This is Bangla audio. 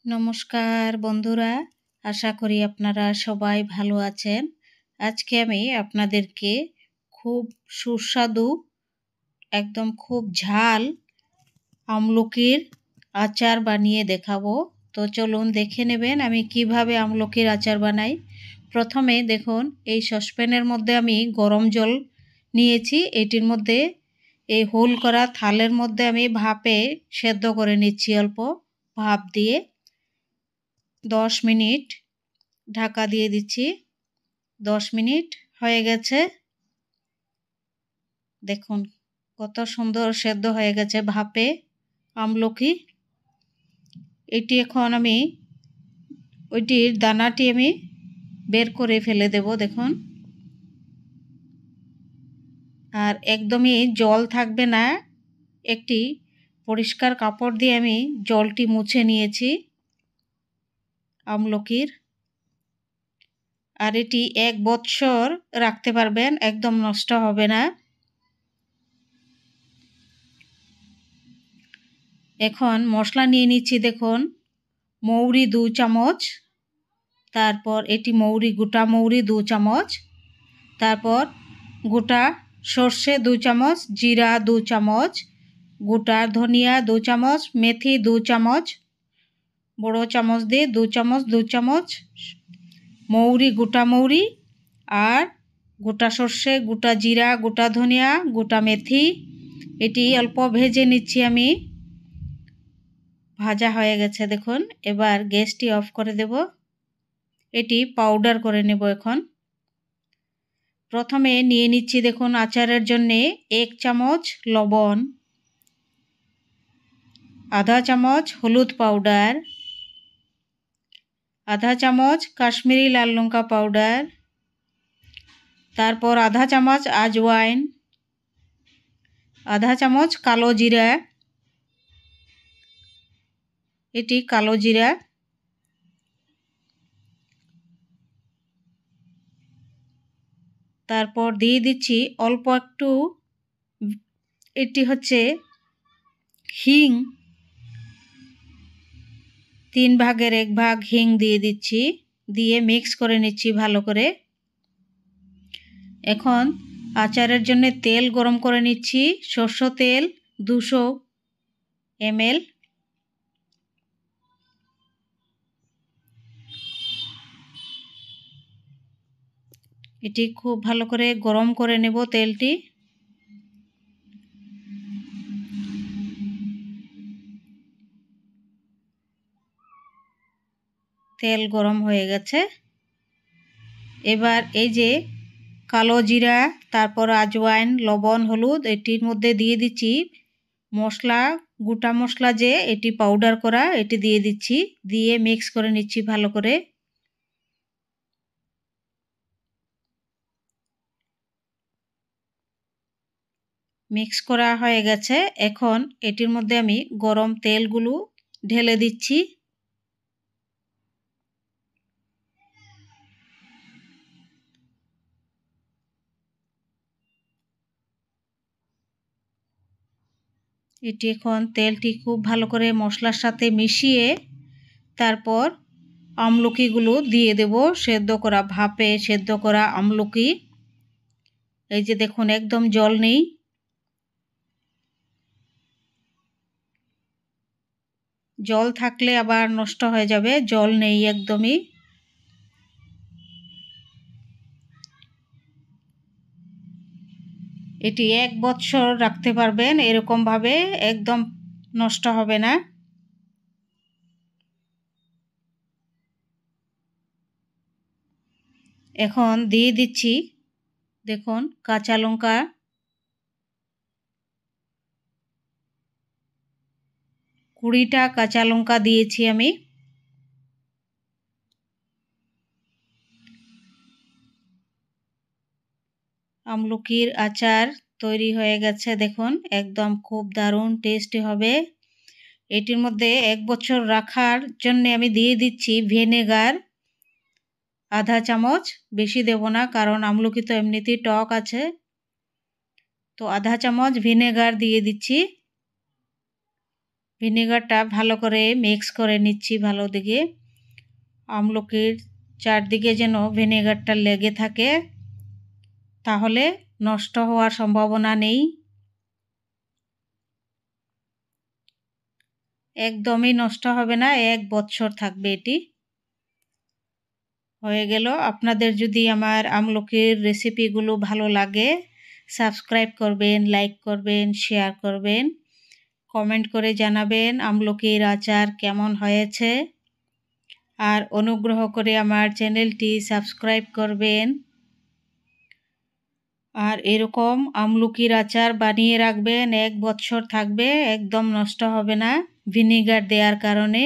নমস্কার বন্ধুরা, আশা করি আপনারা সবাই ভালো আছেন। আজকে আমি আপনাদেরকে খুব সুস্বাদু একদম খুব ঝাল আমলকির আচার বানিয়ে দেখাবো। তো চলুন দেখে নেবেন আমি কিভাবে আমলকির আচার বানাই। প্রথমে দেখুন এই সসপ্যানের মধ্যে আমি গরম জল নিয়েছি। এটির মধ্যে এই হোল করা থালের মধ্যে আমি ভাপে সেদ্ধ করে নিচ্ছি। অল্প ভাপ দিয়ে 10 মিনিট ঢাকা দিয়ে দিচ্ছি। 10 মিনিট হয়ে গেছে। দেখুন কত সুন্দর সেদ্ধ হয়ে গেছে ভাপে আমলকি। এটি এখন আমি ওইটির দানাটি আমি বের করে ফেলে দেব। দেখুন, আর একদমই জল থাকবে না। একটি পরিষ্কার কাপড় দিয়ে আমি জলটি মুছে নিয়েছি আমলকির। আর এটি 1 বছর রাখতে পারবেন, একদম নষ্ট হবে না। এখন মশলা নিয়ে নিচ্ছি। দেখুন, মৌরি 2 চামচ, তারপর এটি মৌরি গোটা মৌরি 2 চামচ, তারপর গোটা সর্ষে 2 চামচ, জিরা 2 চামচ, গোটা ধনিয়া 2 চামচ, মেথি 2 চামচ, বড় চামচ দিয়ে 2 চামচ 2 চামচ মৌরি, গোটা মৌরি আর গোটা সর্ষে, গোটা জিরা, গোটা ধনিয়া, গোটা মেথি। এটি অল্প ভেজে নিচ্ছি আমি। ভাজা হয়ে গেছে দেখুন। এবার গ্যাসটি অফ করে দেব। এটি পাউডার করে নেব। এখন প্রথমে নিয়ে নিচ্ছি দেখুন আচারের জন্যে 1 চামচ লবণ, আধা চামচ হলুদ পাউডার, আধা চামচ কাশ্মীরি লাল লঙ্কা পাউডার, তারপর আধা চামচ আজওয়াইন, আধা চামচ কালো জিরা, এটি কালো জিরা, তারপর দিয়ে দিচ্ছি অল্প একটু, এটি হচ্ছে হিং, 3 ভাগের 1 ভাগ হিং দিয়ে দিচ্ছি। দিয়ে মিক্স করে নিচ্ছি ভালো করে। এখন আচারের জন্য তেল গরম করে নিচ্ছি। সরষের তেল 200 ml। এটি খুব ভালো করে গরম করে নেব তেলটি। তেল গরম হয়ে গেছে। এবার এই যে কালো জিরা, তারপর আজওয়াইন, লবণ, হলুদ, এটির মধ্যে দিয়ে দিচ্ছি মশলা, গোটা মশলা যে এটি পাউডার করা, এটি দিয়ে দিচ্ছি। দিয়ে মিক্স করে নিচ্ছি ভালো করে। মিক্স করা হয়ে গেছে। এখন এটির মধ্যে আমি গরম তেলগুলো ঢেলে দিচ্ছি। এটি এখন তেলটি খুব ভালো করে মশলার সাথে মিশিয়ে তারপর আমলকিগুলো দিয়ে দেব। সেদ্ধ করা ভাপে সেদ্ধ করা আমলকি। এই যে দেখুন একদম জল নেই। জল থাকলে আবার নষ্ট হয়ে যাবে, জল নেই একদমই। এটি 1 বছর রাখতে পারবেন এরকমভাবে, একদম নষ্ট হবে না। এখন দিয়ে দিচ্ছি দেখুন কাঁচা লঙ্কা, 20টা কাঁচা লঙ্কা দিয়েছি আমি। আমলকির আচার তৈরি হয়ে গেছে দেখুন, একদম খুব দারুণ টেস্টি হবে। এটির মধ্যে 1 বছর রাখার জন্য আমি দিয়ে দিচ্ছি ভিনেগার আধা চামচ, বেশি দেব না কারণ আমলকি তো এমনিতেই টক আছে। তো আধা চামচ ভিনেগার দিয়ে দিচ্ছি। ভিনেগারটা ভালো করে মিক্স করে নিচ্ছি ভালো দিকে। আমলকির চারদিকে যেন ভিনেগারটা লেগে থাকে, তাহলে নষ্ট হওয়ার সম্ভাবনা নেই। একদমই নষ্ট হবে না, 1 বছর থাকবে এটি। হয়ে গেল। আপনাদের যদি আমার আমলকির রেসিপিগুলো ভালো লাগে, সাবস্ক্রাইব করবেন, লাইক করবেন, শেয়ার করবেন, কমেন্ট করে জানাবেন আমলকির আচার কেমন হয়েছে। আর অনুগ্রহ করে আমার চ্যানেলটি সাবস্ক্রাইব করবেন। আর এরকম আমলকির আচার বানিয়ে রাখবেন, 1 বছর থাকবে, একদম নষ্ট হবে না ভিনেগার দেওয়ার কারণে।